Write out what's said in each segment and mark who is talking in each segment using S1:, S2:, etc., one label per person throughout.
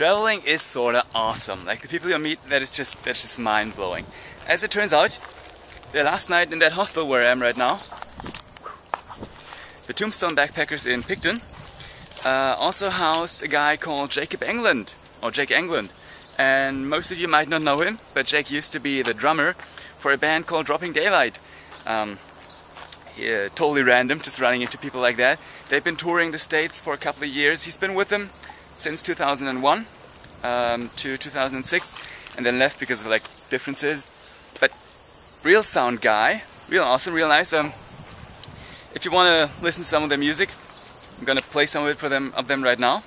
S1: Traveling is sorta awesome. Like the people you meet, that's just mind-blowing. As it turns out, the last night in that hostel where I am right now, the Tombstone Backpackers in Picton, also housed a guy called Jake Englund. And most of you might not know him, but Jake used to be the drummer for a band called Dropping Daylight. Totally random, just running into people like that. They've been touring the States for a couple of years. He's been with them since 2001 to 2006, and then left because of like differences. But real sound guy, real awesome, real nice. If you want to listen to some of their music, I'm gonna play some of it for them right now.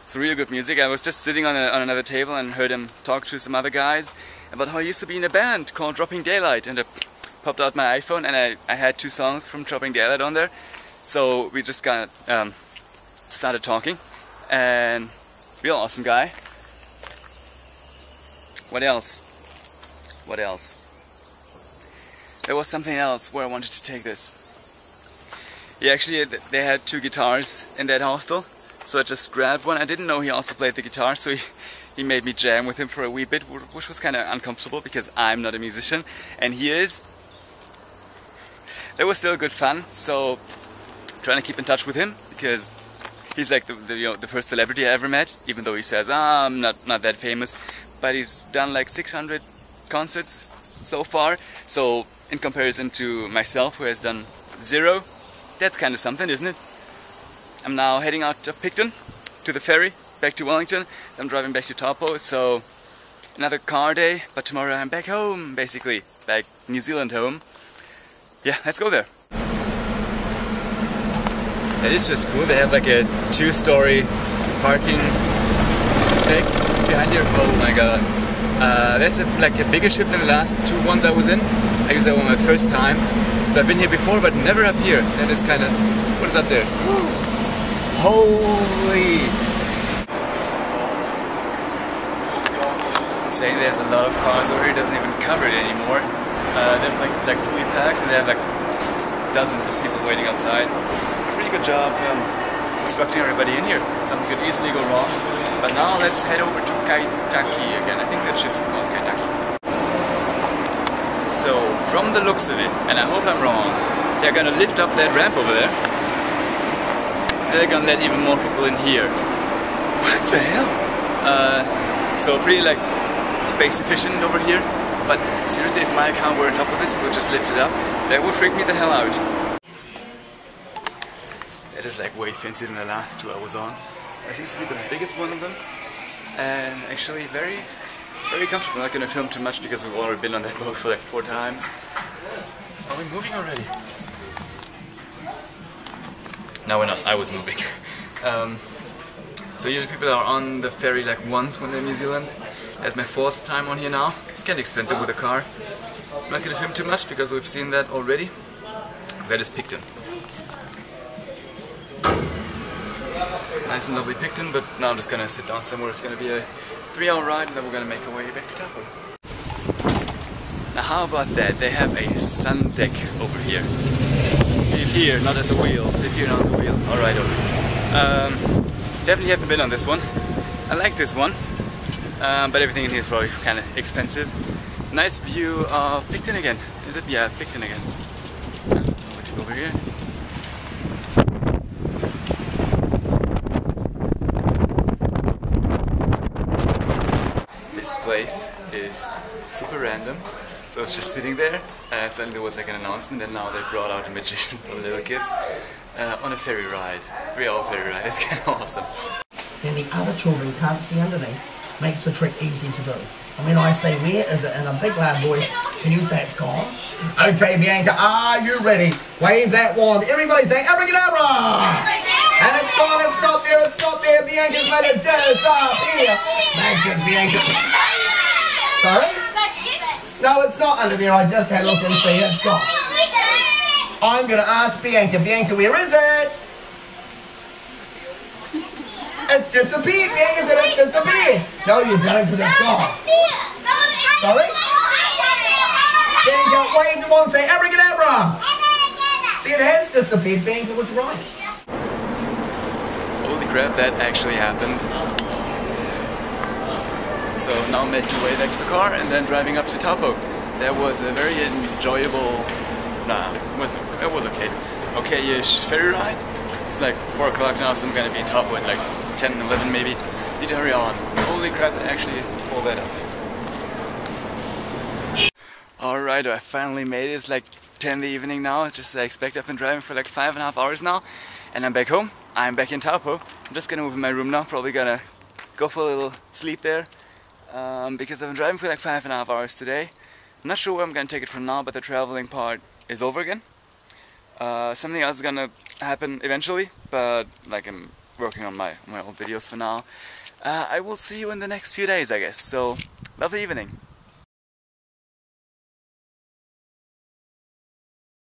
S1: It's really good music. I was just sitting on another table and heard him talk to some other guys about how he used to be in a band called Dropping Daylight, and I popped out my iPhone and I had 2 songs from Dropping Daylight on there. So we just got started talking, and real awesome guy. What else? What else? There was something else where I wanted to take this. Yeah, actually they had 2 guitars in that hostel. So I just grabbed one. I didn't know he also played the guitar, so he made me jam with him for a wee bit, which was kind of uncomfortable because I'm not a musician and he is. That was still good fun, so trying to keep in touch with him because he's like the first celebrity I ever met, even though he says, I'm not that famous, but he's done like 600 concerts so far. So in comparison to myself, who has done 0, that's kind of something, isn't it? I'm now heading out of Picton to the ferry, back to Wellington. I'm driving back to Taupo, so another car day, but tomorrow I'm back home, basically, like New Zealand home. Yeah, let's go there. That is just cool. They have like a 2-story parking deck behind here. Oh my god. That's like a bigger ship than the last 2 ones I was in. I used that one my first time. So I've been here before, but never up here. That is kind of... what is up there? Holy! Saying there's a lot of cars over here, doesn't even cover it anymore. Their place is like fully packed and they have like dozens of people waiting outside. Pretty good job instructing everybody in here. Something could easily go wrong. But now let's head over to Kaitaki again. I think that ship's called Kaitaki. So, from the looks of it, and I hope I'm wrong, they're gonna lift up that ramp over there. They're gonna let even more people in here. What the hell? So pretty like space efficient over here. But seriously, if my account were on top of this, it would just lift it up. That would freak me the hell out. That is like way fancier than the last 2 I was on. That seems to be the biggest one of them. And actually very comfortable. I'm not gonna film too much because we've already been on that boat for like 4 times. Are we moving already? No, we're not. I was moving. So usually people are on the ferry like once when they're in New Zealand. That's my 4th time on here now. It's kind of expensive with a car. I'm not going to film too much because we've seen that already. That is Picton. Nice and lovely Picton, but now I'm just going to sit down somewhere. It's going to be a 3-hour ride and then we're going to make our way back to Taupo. Now how about that? They have a sun deck over here. Sit here, not at the wheel. Sit here, not at the wheel. Alright, over. Definitely haven't been on this one. I like this one, but everything in here is probably kind of expensive. Nice view of Picton again. Is it? Yeah, Picton again. Over here. This place is super random. So I was just sitting there, and suddenly there was like an announcement, and now they brought out a magician for the little kids on a ferry ride, 3-hour ferry ride. It's kind of awesome.
S2: Then the other children can't see underneath, makes the trick easy to do. And when I say where is it in a big loud voice, can you say it's gone? Okay, Bianca, are you ready? Wave that wand. Everybody say abracadabra! And it's gone, it's not there, Bianca's made it disappear. Magic, Bianca. Sorry? No, it's not under there. I just had a look and see it's gone. I'm going to ask Bianca. Bianca, where is it? It's disappeared. Bianca said it's disappeared. No, you don't, because it's gone. Sorry? Bianca, wave the one, say abracadabra. See, it has disappeared. Bianca was right.
S1: Holy crap, that actually happened. So now I'm making my way back to the car and then driving up to Taupo. That was a very enjoyable, it was okay. Okay-ish ferry ride. It's like 4 o'clock now, so I'm gonna be in Taupo at like 10, 11 maybe. Need to hurry on. Holy crap, that actually pulled that off. Alright, I finally made it. It's like 10 in the evening now, just as I expect. I've been driving for like 5.5 hours now, and I'm back home. I'm back in Taupo. I'm just gonna move in my room now, probably gonna go for a little sleep there, because I've been driving for like 5.5 hours today. I'm not sure where I'm gonna take it from now, but the traveling part is over again. Something else is gonna happen eventually, but like I'm working on my old videos for now. I will see you in the next few days, I guess. So, lovely evening.